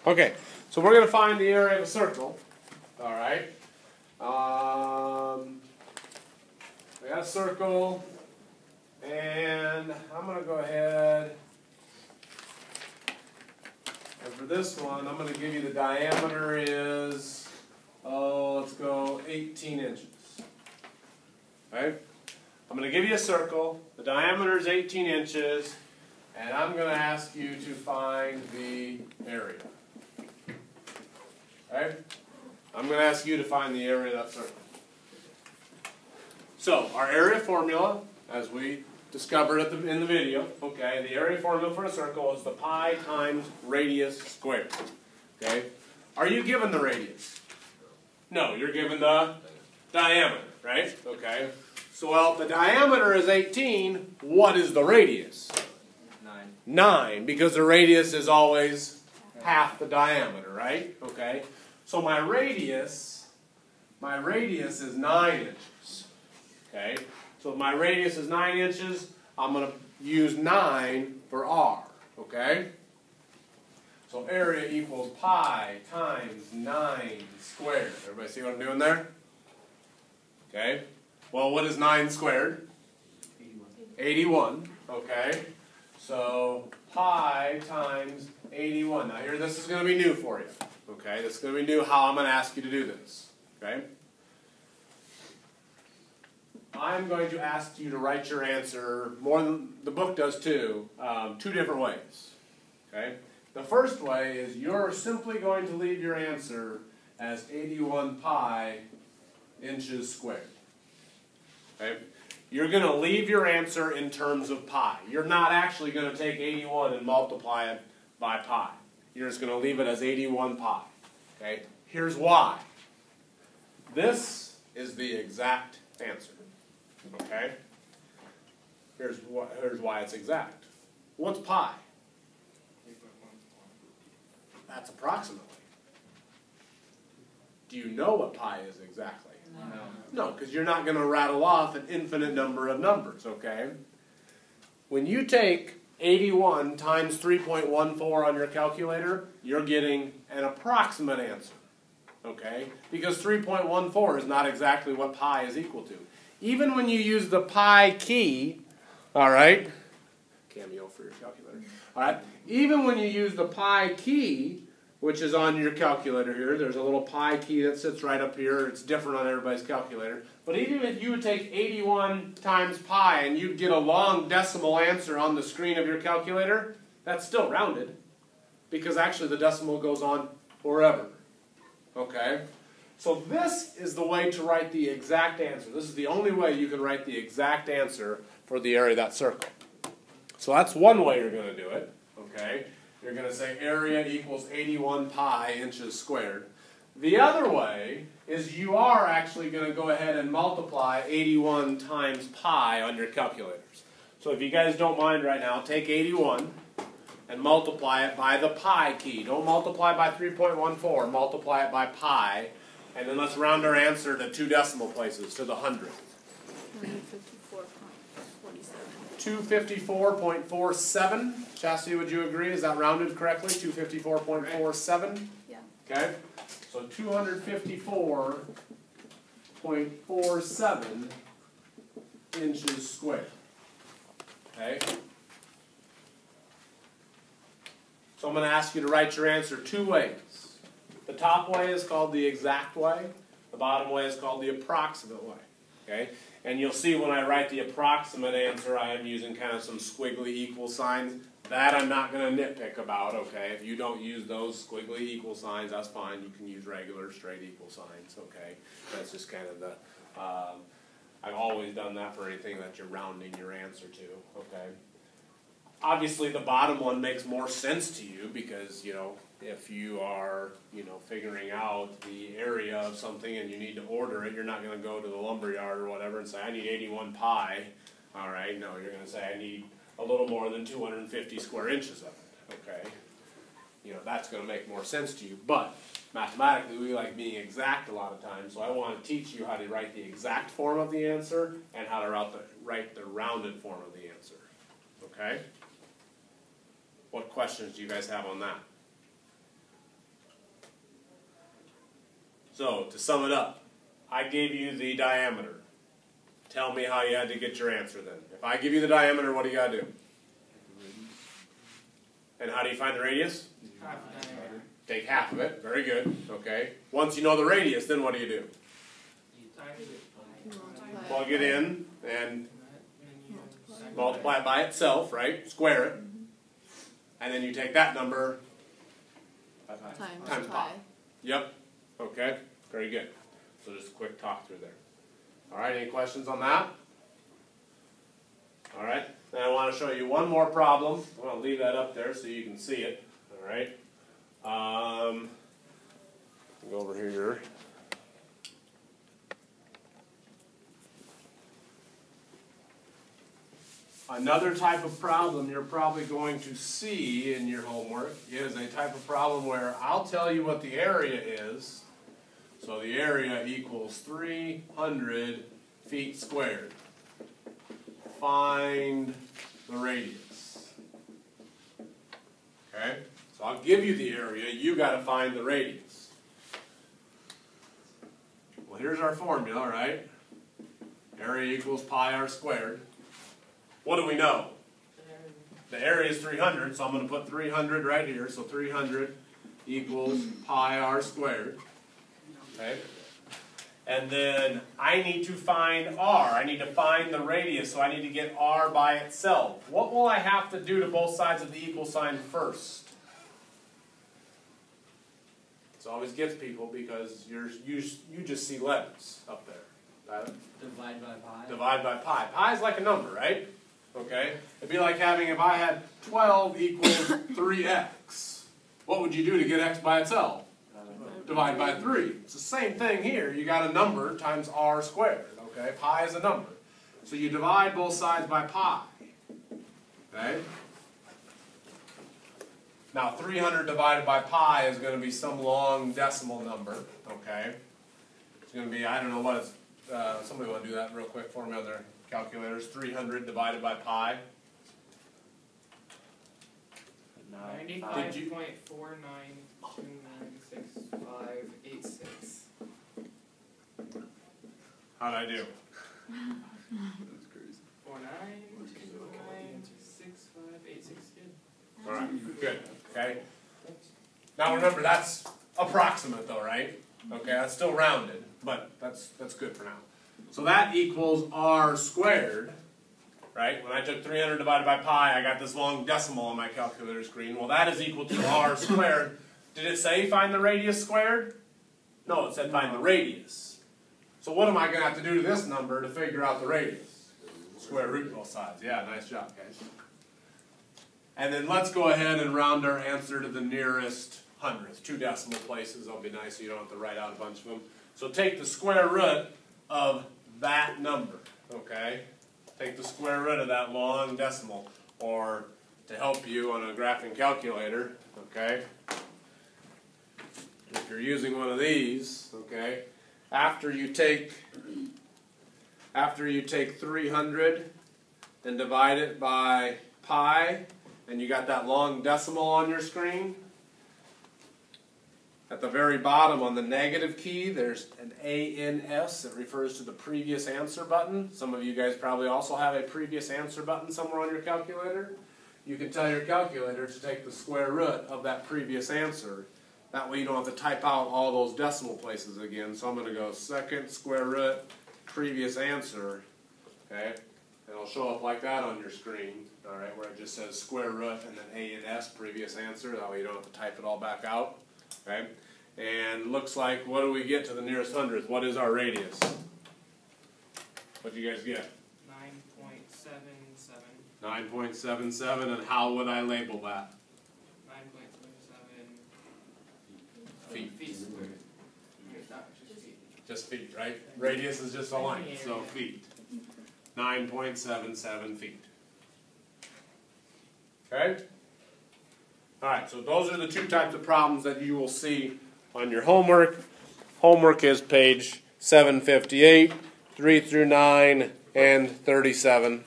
Okay, so we're going to find the area of a circle. All right. I got a circle, and I'm going to go ahead, and for this one, I'm going to give you the diameter is, let's go 18 inches. Right? I'm going to give you a circle, the diameter is 18 inches, and I'm going to ask you to find the area. Right? I'm going to ask you to find the area of that circle. So, our area formula, as we discovered in the video, okay, the area formula for a circle is the pi times radius squared. Okay? Are you given the radius? No, you're given the diameter, right? Okay. So, well, the diameter is 18. What is the radius? 9, because the radius is always half the diameter, right? Okay. So my radius is 9 inches. Okay. So if my radius is 9 inches, I'm going to use 9 for r. Okay. So area equals pi times 9 squared. Everybody see what I'm doing there? Okay. Well, what is 9 squared? 81. Okay. So pi times 81. Now here, this is going to be new for you. Okay, this is going to be new how I'm going to ask you to do this. Okay? I'm going to ask you to write your answer, more than the book does too, 2 different ways. Okay? The first way is you're simply going to leave your answer as 81 pi inches squared. Okay? You're going to leave your answer in terms of pi. You're not actually going to take 81 and multiply it by pi. You're just going to leave it as 81 pi. Okay? Here's why. This is the exact answer. Okay? Here's why it's exact. What's pi? That's approximately. Do you know what pi is exactly? No, because you're not going to rattle off an infinite number of numbers, okay? When you take 81 times 3.14 on your calculator, you're getting an approximate answer, okay? Because 3.14 is not exactly what pi is equal to. Even when you use the pi key, all right? Cameo for your calculator. All right? Even when you use the pi key, which is on your calculator here. There's a little pi key that sits right up here. It's different on everybody's calculator. But even if you would take 81 times pi and you'd get a long decimal answer on the screen of your calculator, that's still rounded. Because actually the decimal goes on forever. Okay? So this is the way to write the exact answer. This is the only way you can write the exact answer for the area of that circle. So that's one way you're going to do it. Okay? You're going to say area equals 81 pi inches squared. The other way is you are actually going to go ahead and multiply 81 times pi on your calculators. So if you guys don't mind right now, take 81 and multiply it by the pi key. Don't multiply by 3.14, multiply it by pi. And then let's round our answer to 2 decimal places, to the hundredth. 254.47. Chastity, would you agree? Is that rounded correctly? 254.47? Yeah. Okay. So 254.47 inches squared. Okay. So I'm going to ask you to write your answer 2 ways. The top way is called the exact way. The bottom way is called the approximate way. Okay. And you'll see when I write the approximate answer, I am using kind of some squiggly equal signs. That I'm not going to nitpick about, okay? If you don't use those squiggly equal signs, that's fine. You can use regular straight equal signs, okay? That's just kind of the, I've always done that for anything that you're rounding your answer to, okay? Obviously, the bottom one makes more sense to you because, you know, if you are, you know, figuring out the area of something and you need to order it, you're not going to go to the lumberyard or whatever and say, I need 81 pi. All right, no, you're going to say, I need a little more than 250 square inches of it, okay? You know, that's going to make more sense to you. But mathematically, we like being exact a lot of times, so I want to teach you how to write the exact form of the answer and how to write the rounded form of the answer, okay? What questions do you guys have on that? So, to sum it up, I gave you the diameter. Tell me how you had to get your answer then. If I give you the diameter, what do you got to do? And how do you find the radius? Take half of it. Very good. Okay. Once you know the radius, then what do? You plug it in and multiply it by itself, right? Square it. And then you take that number times pi. Yep. Okay. Very good. So just a quick talk through there. All right. Any questions on that? All right. Then I want to show you one more problem. I'm going to leave that up there so you can see it. All right. Go over here. Another type of problem you're probably going to see in your homework is a type of problem where I'll tell you what the area is. So the area equals 300 feet squared. Find the radius. Okay? So I'll give you the area, you got to find the radius. Well, here's our formula, right? Area equals pi r squared. What do we know? The area is 300, so I'm going to put 300 right here. So 300 equals pi r squared. Okay? And then I need to find r. I need to find the radius, so I need to get r by itself. What will I have to do to both sides of the equal sign first? This always gets people because you just see letters up there. Divide by pi. Divide by pi. Pi is like a number, right? Okay? It'd be like having, if I had 12 equals 3x. What would you do to get x by itself? Divide by 3. It's the same thing here. You got a number times r squared. Okay? Pi is a number. So you divide both sides by pi. Okay? Now 300 divided by pi is going to be some long decimal number. Okay? It's going to be, I don't know what it's, somebody want to do that real quick for me on their calculators. 300 divided by pi. 95.49296586. How'd I do? That's crazy. 49296586. Good. All right, good. Okay. Now remember, that's approximate though, right? Okay, that's still rounded, but that's good for now. So that equals r squared, right? When I took 300 divided by pi, I got this long decimal on my calculator screen. Well, that is equal to r squared. Did it say find the radius squared? No, it said find the radius. So what am I going to have to do to this number to figure out the radius? Square root both sides. Yeah, nice job, guys. And then let's go ahead and round our answer to the nearest hundredth. 2 decimal places. That'll be nice so you don't have to write out a bunch of them. So take the square root of that number, okay? Take the square root of that long decimal, or to help you on a graphing calculator, okay? If you're using one of these, okay, after you take 300 and divide it by pi, and you got that long decimal on your screen, at the very bottom on the negative key, there's an ANS that refers to the previous answer button. Some of you guys probably also have a previous answer button somewhere on your calculator. You can tell your calculator to take the square root of that previous answer. That way you don't have to type out all those decimal places again. So I'm going to go second square root previous answer. Okay? And it'll show up like that on your screen. All right, where it just says square root and then ANS previous answer. That way you don't have to type it all back out. Okay? And looks like, what do we get to the nearest hundredth? What is our radius? What do you guys get? 9.77. 9.77, and how would I label that? 9.77 feet squared. Just feet, right? Radius is just a length, so feet. 9.77 feet. Okay? Alright, so those are the 2 types of problems that you will see on your homework. Homework is page 758, 3 through 9, and 37.